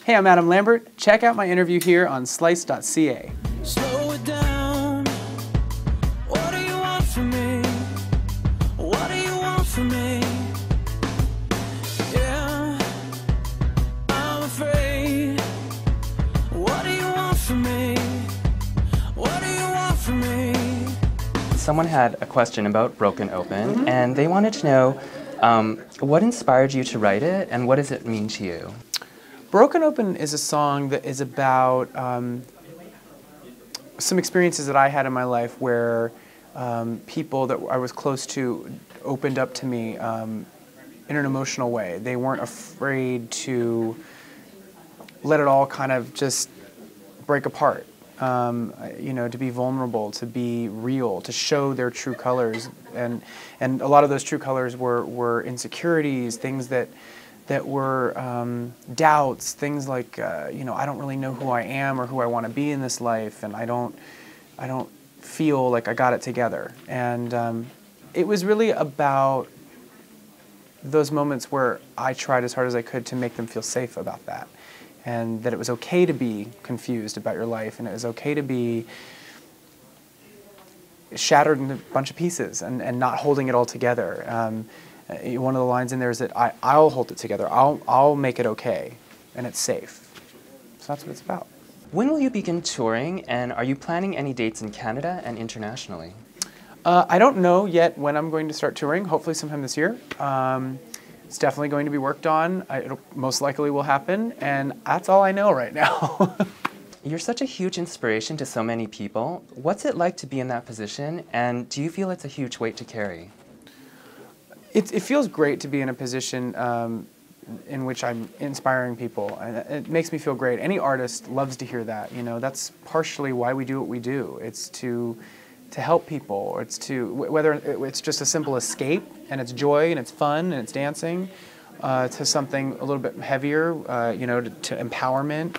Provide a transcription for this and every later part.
Hey, I'm Adam Lambert. Check out my interview here on Slice.ca. Slow it down. What do you want from me? What do you want from me? Yeah, I'm afraid. What do you want from me? What do you want from me? Someone had a question about Broken Open, and they wanted to know what inspired you to write it, and what does it mean to you? Broken Open is a song that is about some experiences that I had in my life where people that I was close to opened up to me in an emotional way. They weren't afraid to let it all kind of just break apart. You know, to be vulnerable, to be real, to show their true colors, and a lot of those true colors were insecurities, things that were doubts, things like you know, I don't really know who I am or who I want to be in this life, and I don't feel like I got it together. And it was really about those moments where I tried as hard as I could to make them feel safe about that, and that it was okay to be confused about your life, and it was okay to be shattered into a bunch of pieces and not holding it all together. One of the lines in there is that I'll hold it together. I'll make it okay, and it's safe. So that's what it's about. When will you begin touring, and are you planning any dates in Canada and internationally? I don't know yet when I'm going to start touring. Hopefully sometime this year. It's definitely going to be worked on. It most likely will happen, and that's all I know right now. You're such a huge inspiration to so many people. What's it like to be in that position, and do you feel it's a huge weight to carry? It feels great to be in a position in which I'm inspiring people, and it makes me feel great. Any artist loves to hear that. You know, that's partially why we do what we do. It's to help people, or it's to, whether it's just a simple escape, and it's joy, and it's fun, and it's dancing, to something a little bit heavier, you know, to empowerment.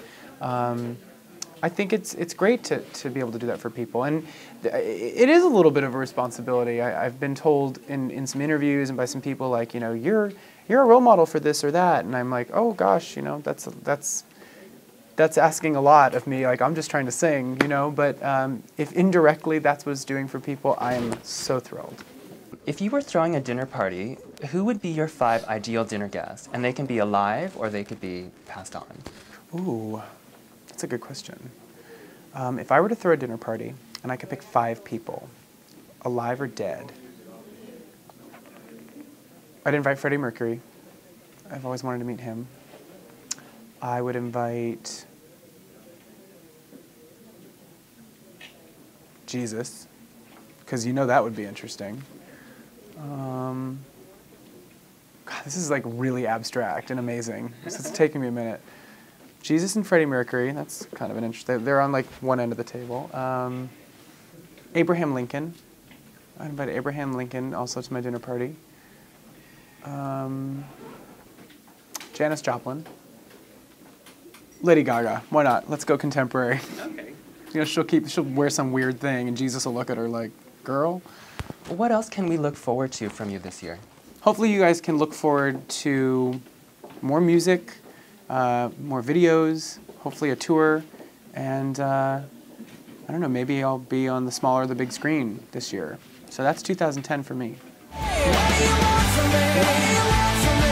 I think it's great to be able to do that for people, and it is a little bit of a responsibility. I've been told in some interviews and by some people, like, you know, you're a role model for this or that, and I'm like, oh gosh, you know, that's asking a lot of me. Like, I'm just trying to sing, you know, but if indirectly that's what it's doing for people, I am so thrilled. If you were throwing a dinner party, who would be your 5 ideal dinner guests? And they can be alive or they could be passed on. Ooh, that's a good question. If I were to throw a dinner party and I could pick 5 people, alive or dead, I'd invite Freddie Mercury. I've always wanted to meet him. I would invite Jesus, because you know that would be interesting. God, this is like really abstract and amazing. So it's taking me a minute. Jesus and Freddie Mercury, that's kind of an interesting, they're on like one end of the table. Abraham Lincoln. I invited Abraham Lincoln also to my dinner party. Janis Joplin. Lady Gaga, why not? Let's go contemporary. Okay. You know, she'll wear some weird thing and Jesus will look at her like, girl. What else can we look forward to from you this year? Hopefully you guys can look forward to more music, more videos, hopefully a tour, and I don't know, maybe I'll be on the small or the big screen this year. So that's 2010 for me. What do you want from me? What do you want from me?